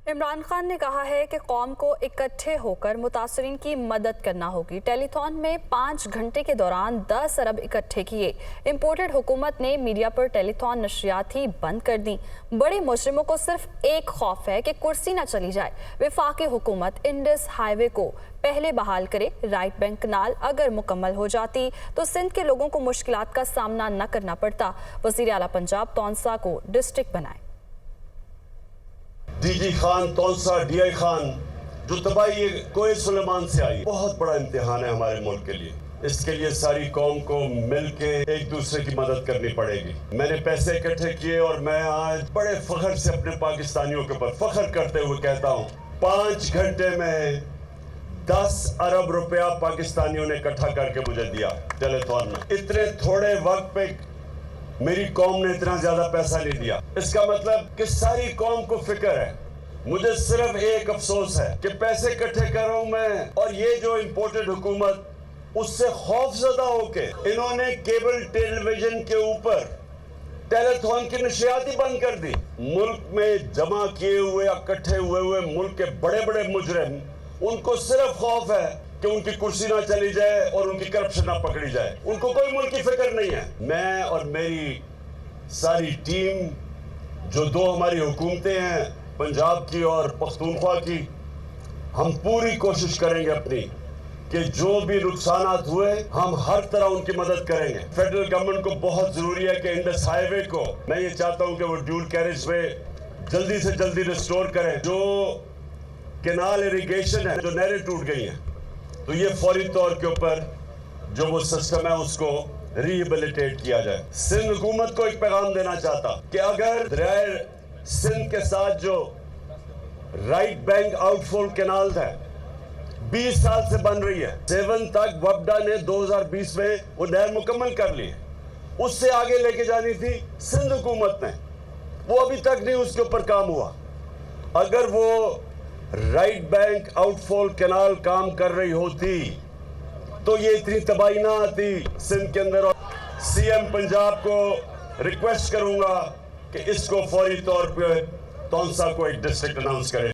इमरान खान ने कहा है कि कौम को इकट्ठे होकर मुतासरीन की मदद करना होगी। टेलीथॉन में 5 घंटे के दौरान 10 अरब इकट्ठे किए। इम्पोर्टेड हुकूमत ने मीडिया पर टेलीथॉन नशरियात ही बंद कर दी। बड़े मुजरिमों को सिर्फ एक खौफ है कि कुर्सी न चली जाए। वफाकी हुकूमत इंडस हाईवे को पहले बहाल करे। राइट बैंक कनाल अगर मुकम्मल हो जाती तो सिंध के लोगों को मुश्किलात का सामना न करना पड़ता। वज़ीर आला पंजाब तौंसा को डिस्ट्रिक्ट बनाए। डीजी खान तौंसा डीआई खान जो तबाही कोई सुलेमान से आई, बहुत बड़ा इम्तिहान है हमारे मुल्क के लिए। इसके लिए सारी कौम को मिलके एक दूसरे की मदद करनी पड़ेगी। मैंने पैसे इकट्ठे किए और मैं आज बड़े फख्र से अपने पाकिस्तानियों के ऊपर फख्र करते हुए कहता हूँ, 5 घंटे में 10 अरब रुपया पाकिस्तानियों ने इकट्ठा करके मुझे दिया टेलीथॉन में। इतने थोड़े वक्त पे मेरी कौम ने इतना ज्यादा पैसा नहीं दिया। इसका मतलब कि सारी कौम को फिक्र है। मुझे सिर्फ एक अफसोस है कि पैसे इकट्ठे कर रहा हूं मैं, और ये जो इम्पोर्टेड हुकूमत उससे खौफजदा होके इन्होंने केबल टेलीविजन के ऊपर टेलीथॉन की नशियात ही बंद कर दी। मुल्क में जमा किए हुए इकट्ठे हुए मुल्क के बड़े बड़े मुजरिम, उनको सिर्फ खौफ है कि उनकी कुर्सी ना चली जाए और उनकी करप्शन ना पकड़ी जाए। उनको कोई मुल्क की फिक्र नहीं है। मैं और मेरी सारी टीम, जो 2 हमारी हुकूमतें हैं, पंजाब की और पख्तूनख्वा की, हम पूरी कोशिश करेंगे अपनी कि जो भी नुकसानात हुए हम हर तरह उनकी मदद करेंगे। फेडरल गवर्नमेंट को बहुत जरूरी है कि इंडस हाईवे को, मैं ये चाहता हूँ कि वो ड्यूल कैरेज में जल्दी से जल्दी रिस्टोर करें। जो कैनाल इरिगेशन है, जो नहरें टूट गई हैं, तो ये फौरी तौर के ऊपर जो वो सिस्टम है उसको रिहेबिलिटेट किया जाए। सिंध हुकूमत को एक पैगाम देना चाहता कि अगर दरियाए सिंध के साथ जो राइट बैंक आउटफॉल कैनाल है 20 साल से बन रही है, 7 तक वफदा ने 2020 में वो नहर मुकम्मल कर ली है। उससे आगे लेके जानी थी सिंध हुकूमत ने, वो अभी तक नहीं उसके ऊपर काम हुआ। अगर वो राइट बैंक आउटफॉल कैनाल काम कर रही होती तो ये इतनी तबाही ना आती सिंध के अंदर। और सीएम पंजाब को रिक्वेस्ट करूंगा कि इसको फौरी तौर पे तौंसा को एक डिस्ट्रिक्ट अनाउंस करें।